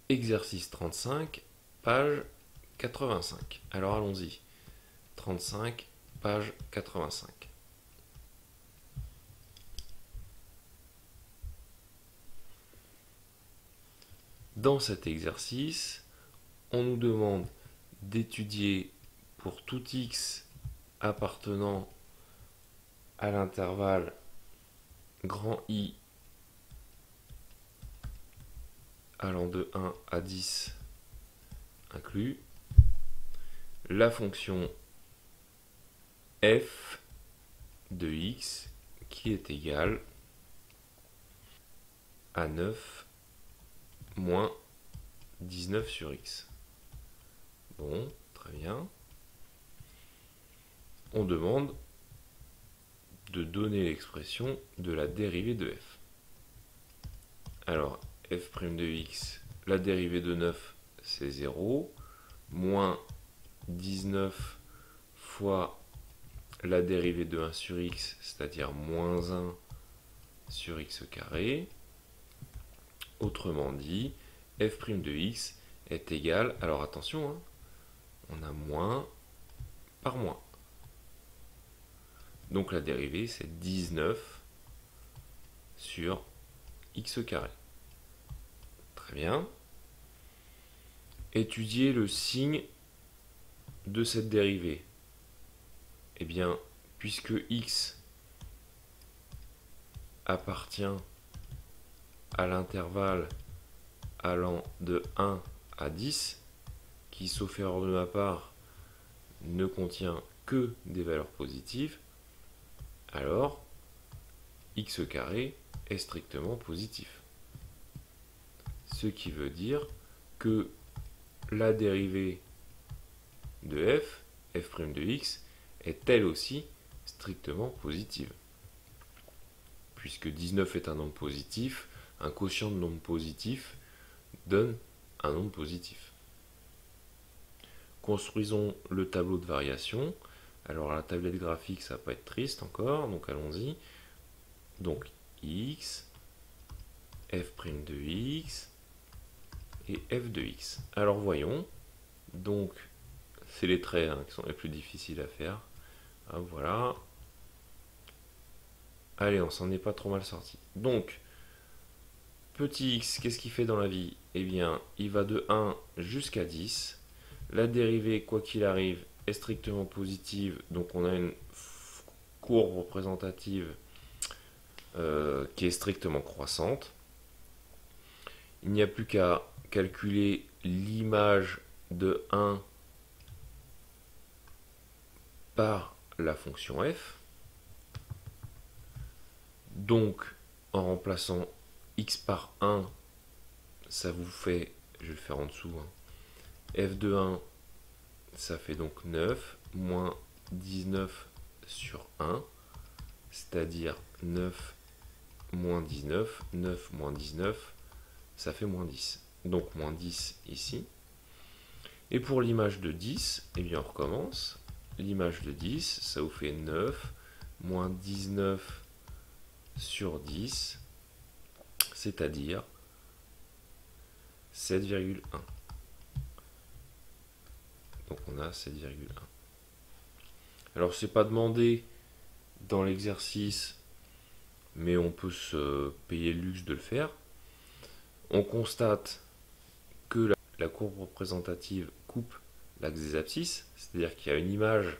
Exercice 35, page 85. Alors allons-y. 35, page 85. Dans cet exercice, on nous demande d'étudier pour tout x appartenant à l'intervalle grand I allant de 1 à 10 inclus, la fonction f de x qui est égale à 9 moins 19 sur x. Bon, très bien. On demande de donner l'expression de la dérivée de f. Alors, f' de x, la dérivée de 9, c'est 0, moins 19 fois la dérivée de 1 sur x, c'est-à-dire moins 1 sur x carré. Autrement dit, f' de x est égal, alors attention, hein, on a moins par moins. Donc la dérivée, c'est 19 sur x carré. Très bien. Étudier le signe de cette dérivée. Eh bien, puisque x appartient à l'intervalle allant de 1 à 10, qui, sauf erreur de ma part, ne contient que des valeurs positives, alors x carré est strictement positif. Ce qui veut dire que la dérivée de f' de x, est elle aussi strictement positive. Puisque 19 est un nombre positif, un quotient de nombre positif donne un nombre positif. Construisons le tableau de variation. Alors la tablette graphique, ça va pas être triste encore, donc allons-y. Donc x, f' de x et f de x. Alors voyons. Donc c'est les traits qui sont les plus difficiles à faire. Ah, voilà. Allez, on s'en est pas trop mal sorti. Donc, petit x, qu'est-ce qu'il fait dans la vie? Eh bien, il va de 1 jusqu'à 10. La dérivée, quoi qu'il arrive, est strictement positive. Donc, on a une courbe représentative qui est strictement croissante. Il n'y a plus qu'à calculer l'image de 1 par la fonction f. Donc, en remplaçant x par 1, ça vous fait, je vais le faire en dessous, hein, f de 1, ça fait donc 9, moins 19 sur 1, c'est-à-dire 9 moins 19, 9 moins 19, ça fait moins 10. Donc moins 10 ici. Et pour l'image de 10, eh bien on recommence. L'image de 10, ça vous fait 9 moins 19 sur 10, c'est-à-dire 7,1. Donc on a 7,1. Alors c'est pas demandé dans l'exercice, mais on peut se payer le luxe de le faire. On constate que la courbe représentative coupe l'axe des abscisses, c'est-à-dire qu'il y a une image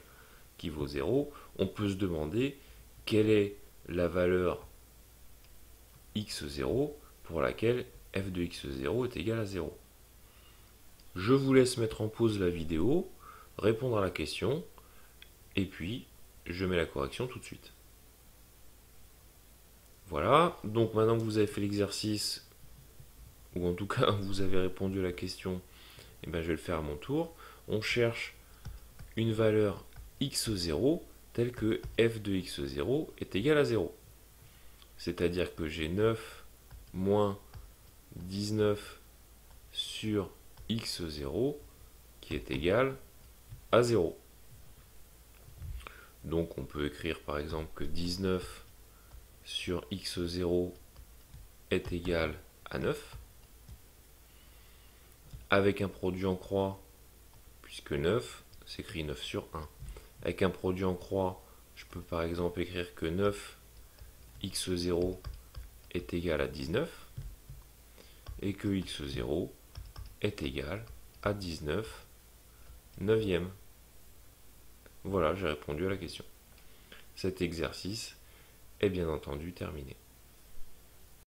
qui vaut 0. On peut se demander quelle est la valeur x0 pour laquelle f de x0 est égal à 0. Je vous laisse mettre en pause la vidéo, répondre à la question, et puis je mets la correction tout de suite. Voilà, donc maintenant que vous avez fait l'exercice, ou en tout cas vous avez répondu à la question, et bien je vais le faire à mon tour. On cherche une valeur x0 telle que f de x0 est égal à 0. C'est-à-dire que j'ai 9 moins 19 sur x0 qui est égal à 0. Donc on peut écrire par exemple que 19 sur x0 est égal à 9. avec un produit en croix, puisque 9 s'écrit 9 sur 1. Avec un produit en croix, je peux par exemple écrire que 9x0 est égal à 19 et que x0 est égal à 19 neuvième. Voilà, j'ai répondu à la question. Cet exercice est bien entendu terminé.